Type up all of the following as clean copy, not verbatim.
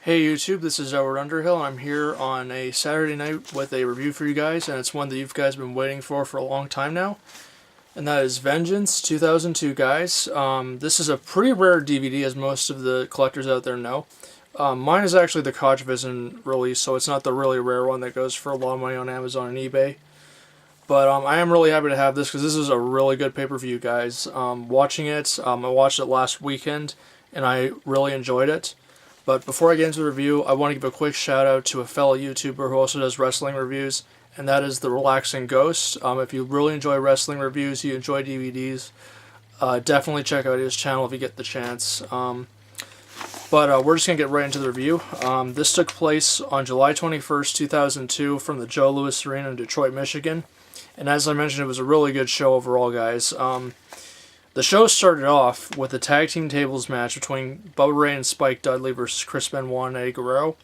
Hey YouTube, this is Edward Underhill, and I'm here on a Saturday night with a review for you guys, and it's one that you guys have been waiting for a long time now, and that is Vengeance 2002, guys. This is a pretty rare DVD, as most of the collectors out there know. Mine is actually the Vision release, so it's not the really rare one that goes for a lot of money on Amazon and eBay. But I am really happy to have this, because this is a really good pay-per-view, guys. Watching it, I watched it last weekend, and I really enjoyed it. But before I get into the review, I want to give a quick shout out to a fellow YouTuber who also does wrestling reviews, and that is The Relaxing Ghost. If you really enjoy wrestling reviews, you enjoy DVDs, definitely check out his channel if you get the chance. But we're just going to get right into the review. This took place on July 21st, 2002 from the Joe Louis Arena in Detroit, Michigan. And as I mentioned, it was a really good show overall, guys. The show started off with a tag team tables match between Bubba Ray and Spike Dudley versus Chris Benoit and Eddie Guerrero.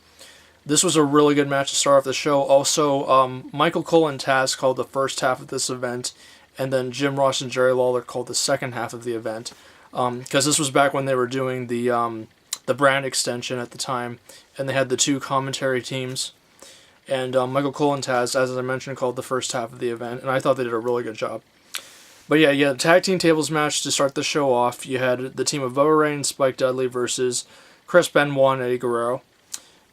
This was a really good match to start off the show. Also, Michael Cole and Tazz called the first half of this event, and then Jim Ross and Jerry Lawler called the second half of the event. Because this was back when they were doing the brand extension at the time, and they had the two commentary teams. And Michael Cole and Tazz, as I mentioned, called the first half of the event, and I thought they did a really good job. But yeah, you had a tag team tables match to start the show off. You had the team of Bubba Ray and Spike Dudley versus Chris Benoit and Eddie Guerrero.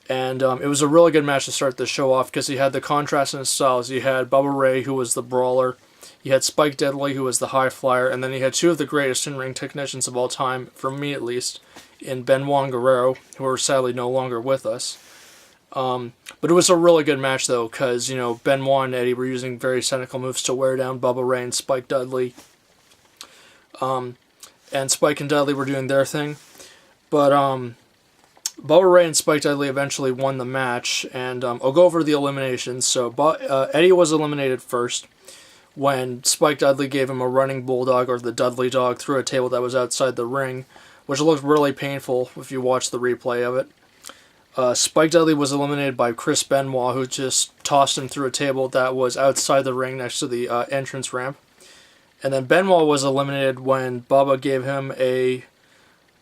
And it was a really good match to start the show off because you had the contrast in styles. You had Bubba Ray, who was the brawler. You had Spike Dudley, who was the high flyer. And then you had two of the greatest in-ring technicians of all time, for me at least, in Benoit and Guerrero, who are sadly no longer with us. But it was a really good match, though, because, you know, Benoit and Eddie were using very technical moves to wear down Bubba Ray and Spike Dudley. And Spike and Dudley were doing their thing. But Bubba Ray and Spike Dudley eventually won the match, and I'll go over the eliminations. So Eddie was eliminated first when Spike Dudley gave him a running bulldog, or the Dudley dog, through a table that was outside the ring, which looked really painful if you watch the replay of it. Spike Dudley was eliminated by Chris Benoit, who just tossed him through a table that was outside the ring next to the entrance ramp. And then Benoit was eliminated when Bubba gave him a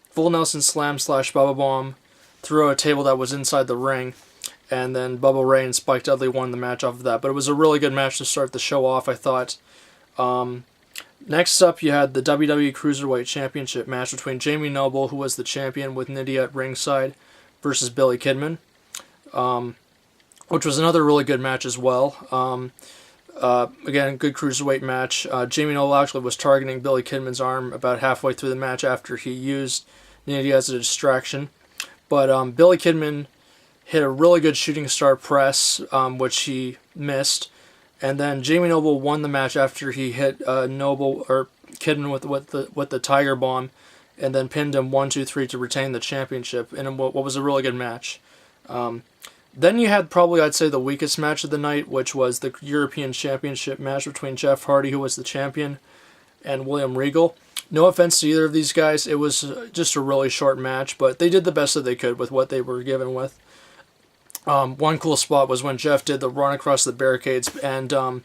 full Nelson Slam / Bubba Bomb through a table that was inside the ring. And then Bubba Ray and Spike Dudley won the match off of that. But it was a really good match to start the show off, I thought. Next up, you had the WWE Cruiserweight Championship match between Jamie Noble, who was the champion, with Nidia at ringside, versus Billy Kidman, which was another really good match as well. Again, good cruiserweight match. Jamie Noble actually was targeting Billy Kidman's arm about halfway through the match after he used Nidia as a distraction. But Billy Kidman hit a really good shooting star press, which he missed. And then Jamie Noble won the match after he hit Kidman with the Tiger Bomb, and then pinned him 1-2-3 to retain the championship in what was a really good match. Then you had probably, I'd say, the weakest match of the night, which was the European Championship match between Jeff Hardy, who was the champion, and William Regal. No offense to either of these guys, it was just a really short match, but they did the best that they could with what they were given with. One cool spot was when Jeff did the run across the barricades, and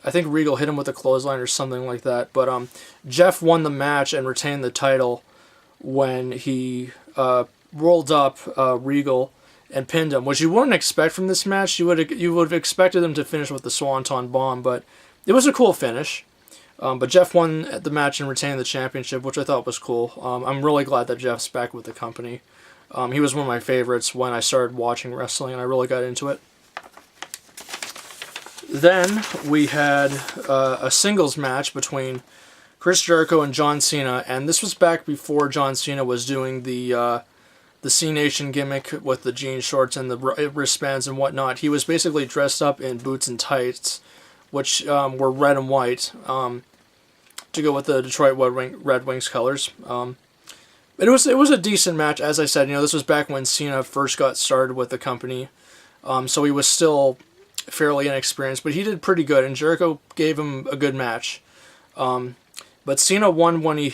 I think Regal hit him with a clothesline or something like that. But Jeff won the match and retained the title when he rolled up Regal and pinned him, which you wouldn't expect from this match. You would have expected him to finish with the Swanton Bomb, but it was a cool finish. But Jeff won the match and retained the championship, which I thought was cool. I'm really glad that Jeff's back with the company. He was one of my favorites when I started watching wrestling, and I really got into it. Then we had a singles match between Chris Jericho and John Cena, and this was back before John Cena was doing the C Nation gimmick with the jean shorts and the wristbands and whatnot. He was basically dressed up in boots and tights, which were red and white, to go with the Detroit Red Wings colors. It was a decent match, as I said. You know, this was back when Cena first got started with the company, so he was still fairly inexperienced, but he did pretty good, and Jericho gave him a good match. But Cena won when he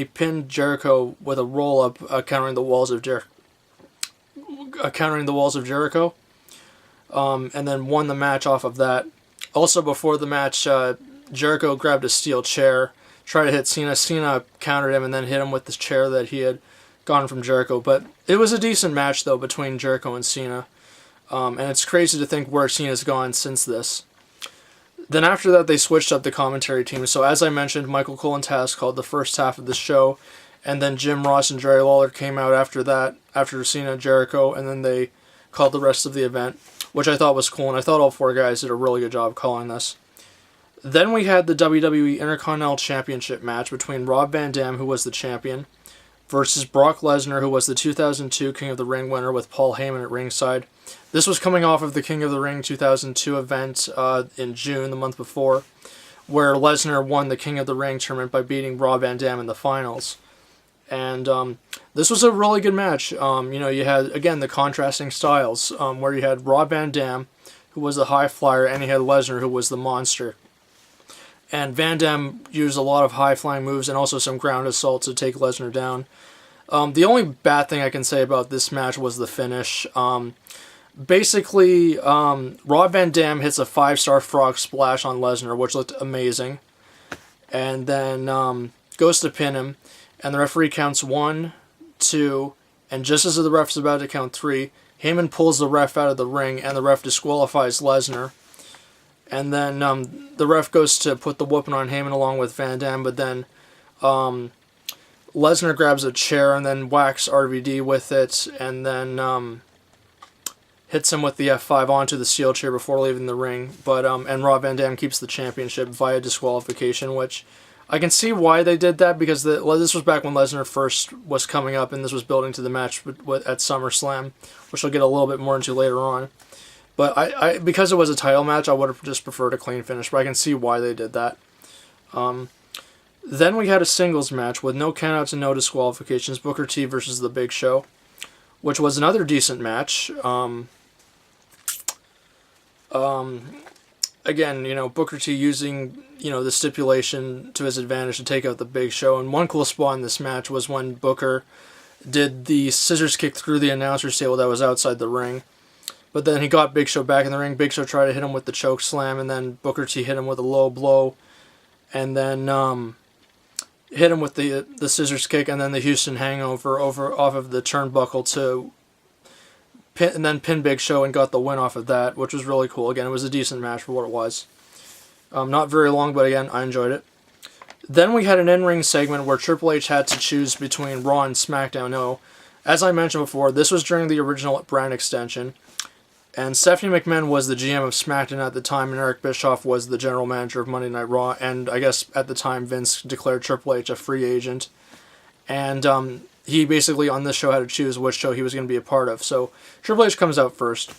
pinned Jericho with a roll-up, countering the walls of Jericho, and then won the match off of that. Also, before the match, Jericho grabbed a steel chair, tried to hit Cena. Cena countered him and then hit him with the chair that he had gotten from Jericho. But it was a decent match, though, between Jericho and Cena. And it's crazy to think where Cena's gone since this. Then after that, they switched up the commentary team. So as I mentioned, Michael Cole and Tazz called the first half of the show. And then Jim Ross and Jerry Lawler came out after that, after Cena and Jericho. And then they called the rest of the event, which I thought was cool. And I thought all four guys did a really good job calling this. Then we had the WWE Intercontinental Championship match between Rob Van Dam, who was the champion, versus Brock Lesnar, who was the 2002 King of the Ring winner, with Paul Heyman at ringside. This was coming off of the King of the Ring 2002 event in June, the month before, where Lesnar won the King of the Ring tournament by beating Rob Van Dam in the finals. And this was a really good match. You know, you had, again, the contrasting styles, where you had Rob Van Dam, who was the high flyer, and you had Lesnar, who was the monster. And Van Dam used a lot of high-flying moves and also some ground assault to take Lesnar down. The only bad thing I can say about this match was the finish. Basically, Rob Van Dam hits a 5-star frog splash on Lesnar, which looked amazing. And then goes to pin him. And the referee counts 1, 2, and just as the ref's about to count 3, Heyman pulls the ref out of the ring, and the ref disqualifies Lesnar. And then the ref goes to put the whooping on Heyman along with Van Dam, but then Lesnar grabs a chair and then whacks RVD with it, and then hits him with the F5 onto the steel chair before leaving the ring. But and Rob Van Dam keeps the championship via disqualification, which I can see why they did that, because this was back when Lesnar first was coming up, and this was building to the match at SummerSlam, which we'll get a little bit more into later on. But I because it was a title match, I would have just preferred a clean finish, but I can see why they did that. Then we had a singles match with no countouts and no disqualifications, Booker T versus The Big Show, which was another decent match. Again, you know, Booker T using, you know, the stipulation to his advantage to take out The Big Show. And one cool spot in this match was when Booker did the scissors kick through the announcer's table that was outside the ring. But then he got Big Show back in the ring. Big Show tried to hit him with the choke slam, and then Booker T hit him with a low blow, and then hit him with the scissors kick, and then the Houston Hangover off of the turnbuckle to pin, and then pin Big Show and got the win off of that, which was really cool. Again, it was a decent match for what it was. Not very long, but again, I enjoyed it. Then we had an in-ring segment where Triple H had to choose between Raw and Smackdown. No, as I mentioned before, this was during the original brand extension. And Stephanie McMahon was the GM of SmackDown at the time, and Eric Bischoff was the general manager of Monday Night Raw. And I guess at the time, Vince declared Triple H a free agent. And he basically, on this show, had to choose which show he was going to be a part of. So Triple H comes out first.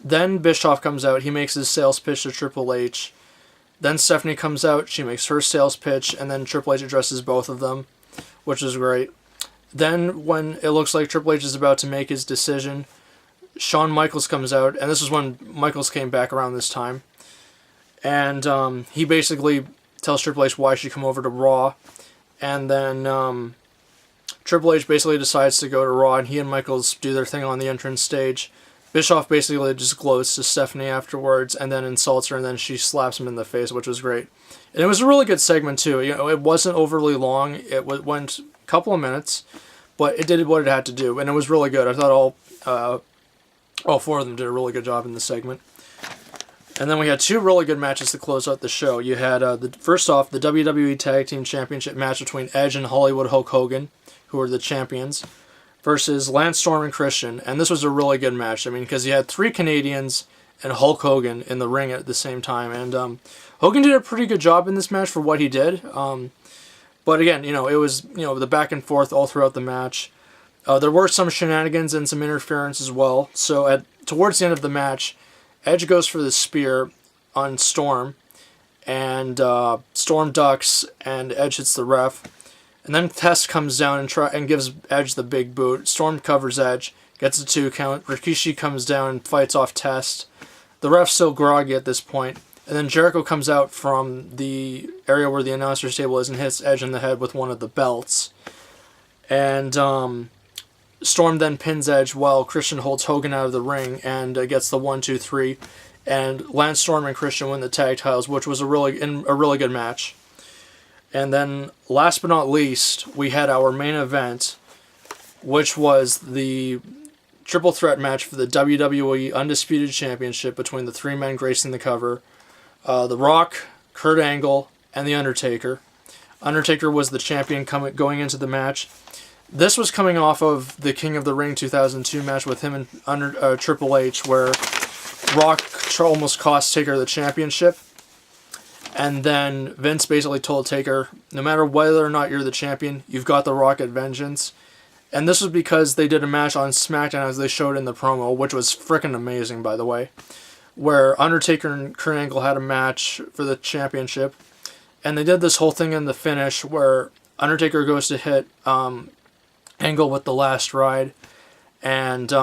Then Bischoff comes out. He makes his sales pitch to Triple H. Then Stephanie comes out. She makes her sales pitch. And then Triple H addresses both of them, which is great. Then when it looks like Triple H is about to make his decision, Shawn Michaels comes out, and this is when Michaels came back around this time. And he basically tells Triple H why she should come over to Raw. And then Triple H basically decides to go to Raw, and he and Michaels do their thing on the entrance stage. Bischoff basically just gloats to Stephanie afterwards, and then insults her, and then she slaps him in the face, which was great. And it was a really good segment, too. You know, it wasn't overly long. It went a couple of minutes, but it did what it had to do, and it was really good. I thought all four of them did a really good job in this segment. And then we had two really good matches to close out the show. You had, first off, the WWE Tag Team Championship match between Edge and Hollywood Hulk Hogan, who are the champions, versus Lance Storm and Christian. And this was a really good match. I mean, because you had 3 Canadians and Hulk Hogan in the ring at the same time. And Hogan did a pretty good job in this match for what he did. But again, you know, it was, you know, the back and forth all throughout the match. There were some shenanigans and some interference as well. So towards the end of the match, Edge goes for the spear on Storm, and Storm ducks, and Edge hits the ref. And then Test comes down and gives Edge the big boot. Storm covers Edge, gets a 2 count. Rikishi comes down and fights off Test. The ref's still groggy at this point. And then Jericho comes out from the area where the announcer's table is and hits Edge in the head with one of the belts. And Storm then pins Edge while Christian holds Hogan out of the ring and gets the 1, 2, 3. And Lance Storm and Christian win the tag titles, which was a really good match. And then, last but not least, we had our main event, which was the triple threat match for the WWE Undisputed Championship between the three men gracing the cover. The Rock, Kurt Angle, and The Undertaker. Undertaker was the champion going into the match. This was coming off of the King of the Ring 2002 match with him and Triple H, where Rock almost cost Taker the championship. And then Vince basically told Taker, no matter whether or not you're the champion, you've got the Rock at Vengeance. And this was because they did a match on Smackdown, as they showed in the promo, which was freaking amazing, by the way, where Undertaker and Kurt Angle had a match for the championship. And they did this whole thing in the finish where Undertaker goes to hit Angle with the last ride, and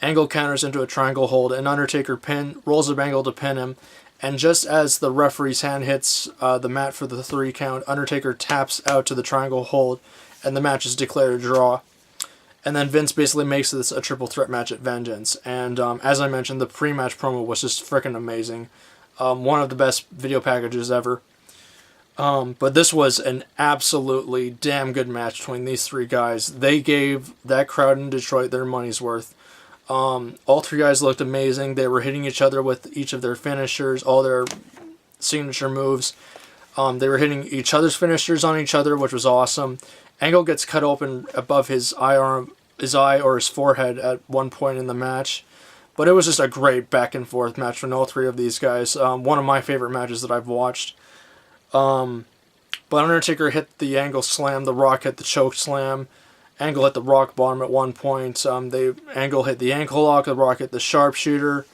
Angle counters into a triangle hold, and Undertaker rolls up Angle to pin him. And just as the referee's hand hits the mat for the 3 count, Undertaker taps out to the triangle hold, and the match is declared a draw. And then Vince basically makes this a triple threat match at Vengeance. And as I mentioned, the pre-match promo was just freaking amazing. One of the best video packages ever. But this was an absolutely damn good match between these 3 guys. They gave that crowd in Detroit their money's worth. All 3 guys looked amazing. They were hitting each other with each of their finishers, all their signature moves. They were hitting each other's finishers on each other, which was awesome. Angle gets cut open above his eye or his forehead at one point in the match. But it was just a great back and forth match from all 3 of these guys. One of my favorite matches that I've watched. But Undertaker hit the Angle slam, the Rock hit the choke slam, Angle hit the rock bottom at one point, Angle hit the ankle lock, the Rock hit the sharpshooter.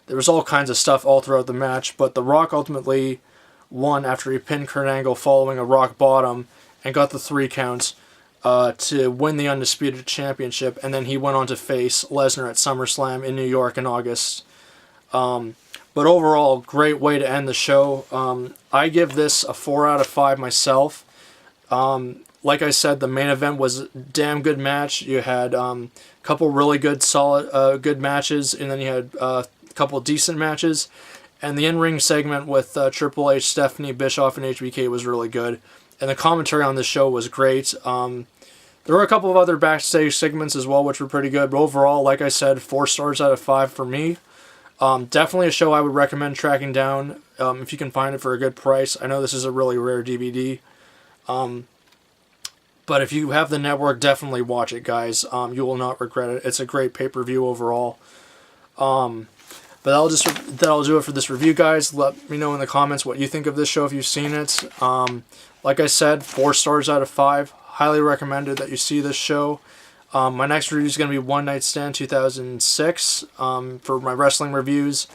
There was all kinds of stuff all throughout the match, but the Rock ultimately won after he pinned Kurt Angle following a rock bottom and got the 3 counts to win the Undisputed Championship, and then he went on to face Lesnar at SummerSlam in New York in August. But overall, great way to end the show. I give this a 4 out of 5 myself. Like I said, the main event was a damn good match. You had a couple really good, solid, good matches, and then you had a couple decent matches. And the in-ring segment with Triple H, Stephanie, Bischoff, and HBK was really good. And the commentary on this show was great. There were a couple of other backstage segments as well, which were pretty good. But overall, like I said, 4 stars out of 5 for me. Definitely a show I would recommend tracking down if you can find it for a good price. I know this is a really rare DVD. But if you have the network, definitely watch it, guys. You will not regret it. It's a great pay-per-view overall. But that'll do it for this review, guys. Let me know in the comments what you think of this show if you've seen it. Like I said, 4 stars out of 5. Highly recommended that you see this show. My next review is going to be One Night Stand 2006 for my wrestling reviews.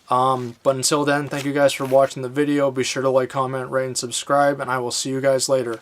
But until then, thank you guys for watching the video. Be sure to like, comment, rate, and subscribe, and I will see you guys later.